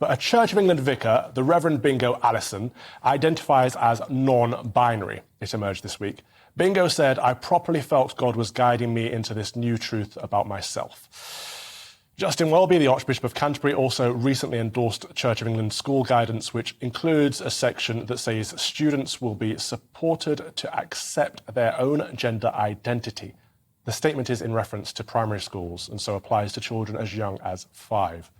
But a Church of England vicar, the Reverend Bingo Allison, identifies as non-binary. It emerged this week. Bingo said, "I properly felt God was guiding me into this new truth about myself." Justin Welby, the Archbishop of Canterbury, also recently endorsed Church of England school guidance, which includes a section that says students will be supported to accept their own gender identity. The statement is in reference to primary schools and so applies to children as young as 5.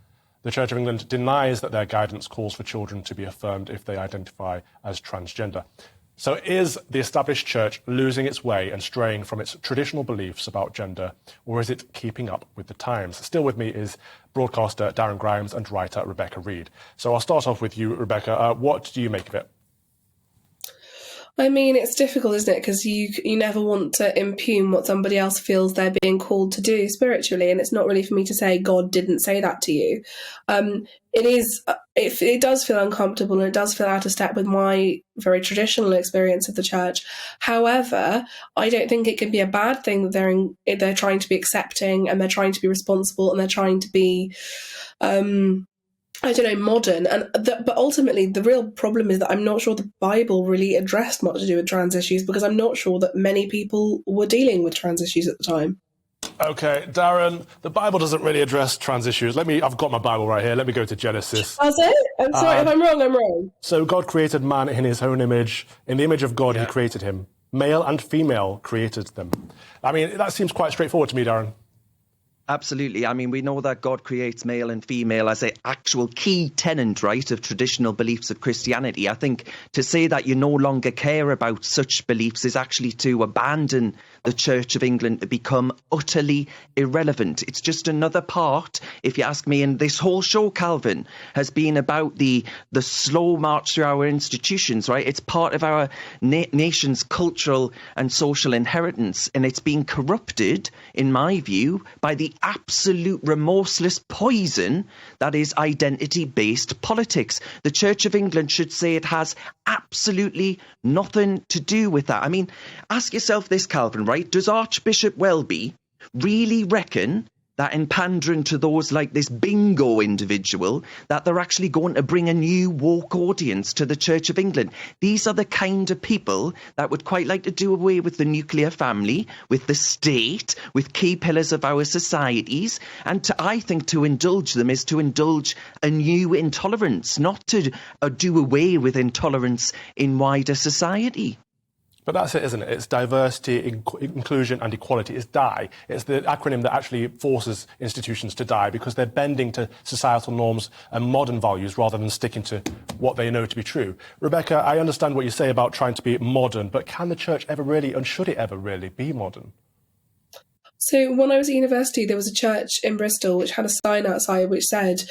The Church of England denies that their guidance calls for children to be affirmed if they identify as transgender. So is the established church losing its way and straying from its traditional beliefs about gender, or is it keeping up with the times? Still with me is broadcaster Darren Grimes and writer Rebecca Reid. So I'll start off with you, Rebecca. What do you make of it? I mean, it's difficult, isn't it? Because you never want to impugn what somebody else feels they're being called to do spiritually, and it's not really for me to say God didn't say that to you. It does feel uncomfortable, and it does feel out of step with my very traditional experience of the church. However, I don't think it can be a bad thing that they're trying to be accepting, and they're trying to be responsible, and they're trying to be modern. But ultimately, the real problem is that I'm not sure the Bible really addressed much to do with trans issues, because I'm not sure that many people were dealing with trans issues at the time. Okay, Darren, the Bible doesn't really address trans issues. I've got my Bible right here. Let me go to Genesis. Does it? I'm sorry, if I'm wrong, I'm wrong. So God created man in his own image. In the image of God, he created him. Male and female created them. I mean, that seems quite straightforward to me, Darren. Absolutely. I mean, we know that God creates male and female as an actual key tenet, right, of traditional beliefs of Christianity. I think to say that you no longer care about such beliefs is actually to abandon the Church of England to become utterly irrelevant. It's just another part, if you ask me. And this whole show, Calvin, has been about the slow march through our institutions, right? It's part of our nation's cultural and social inheritance. And it's been corrupted, in my view, by the absolute remorseless poison that is identity-based politics. The Church of England should say it has absolutely nothing to do with that. I mean, ask yourself this, Calvin, right? Does Archbishop Welby really reckon that in pandering to those like this Bingo individual, that they're actually going to bring a new woke audience to the Church of England? These are the kind of people that would quite like to do away with the nuclear family, with the state, with key pillars of our societies. And I think to indulge them is to indulge a new intolerance, not to do away with intolerance in wider society. But that's it, isn't it? It's diversity, inclusion and equality. It's DIE. It's the acronym that actually forces institutions to die because they're bending to societal norms and modern values rather than sticking to what they know to be true. Rebecca, I understand what you say about trying to be modern, but can the church ever really, and should it ever really, be modern? So when I was at university, there was a church in Bristol which had a sign outside which said,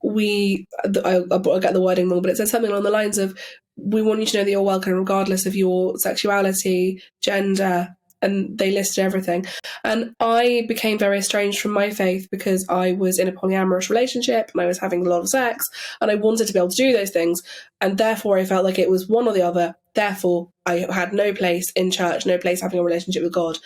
I'll get the wording wrong, but it said something along the lines of, "We want you to know that you're welcome regardless of your sexuality, gender," and they listed everything. And I became very estranged from my faith because I was in a polyamorous relationship and I was having a lot of sex and I wanted to be able to do those things. And therefore I felt like it was one or the other. Therefore, I had no place in church, no place having a relationship with God.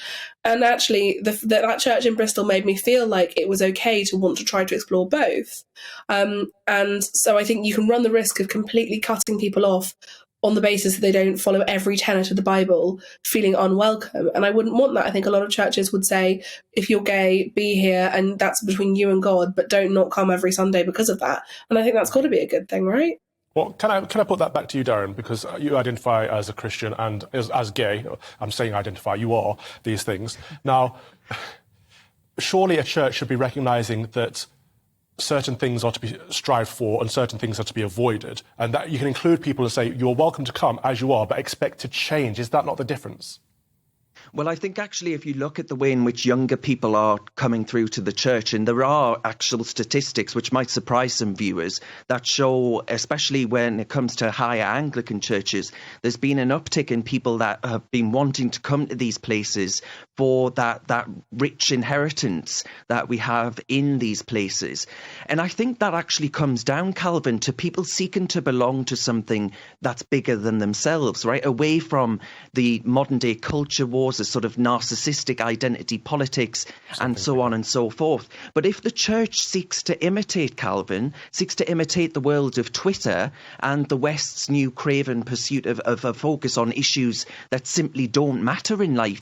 And actually, that church in Bristol made me feel like it was okay to want to try to explore both. And so I think you can run the risk of completely cutting people off on the basis that they don't follow every tenet of the Bible, feeling unwelcome. And I wouldn't want that. I think a lot of churches would say, if you're gay, be here, and that's between you and God, but don't not come every Sunday because of that. And I think that's got to be a good thing, right? Well, can I put that back to you, Darren, because you identify as a Christian and as gay. I'm saying identify, you are these things. Now, surely a church should be recognising that certain things are to be strived for and certain things are to be avoided, and that you can include people and say, you're welcome to come as you are, but expect to change. Is that not the difference? Well, I think actually if you look at the way in which younger people are coming through to the church, and there are actual statistics which might surprise some viewers that show, especially when it comes to higher Anglican churches, there's been an uptick in people that have been wanting to come to these places for that rich inheritance that we have in these places. And I think that actually comes down, Calvin, to people seeking to belong to something that's bigger than themselves, right? Away from the modern day culture wars as sort of narcissistic identity politics and so on and so forth. But if the church seeks to imitate Calvin, seeks to imitate the world of Twitter and the West's new craven pursuit of a focus on issues that simply don't matter in life,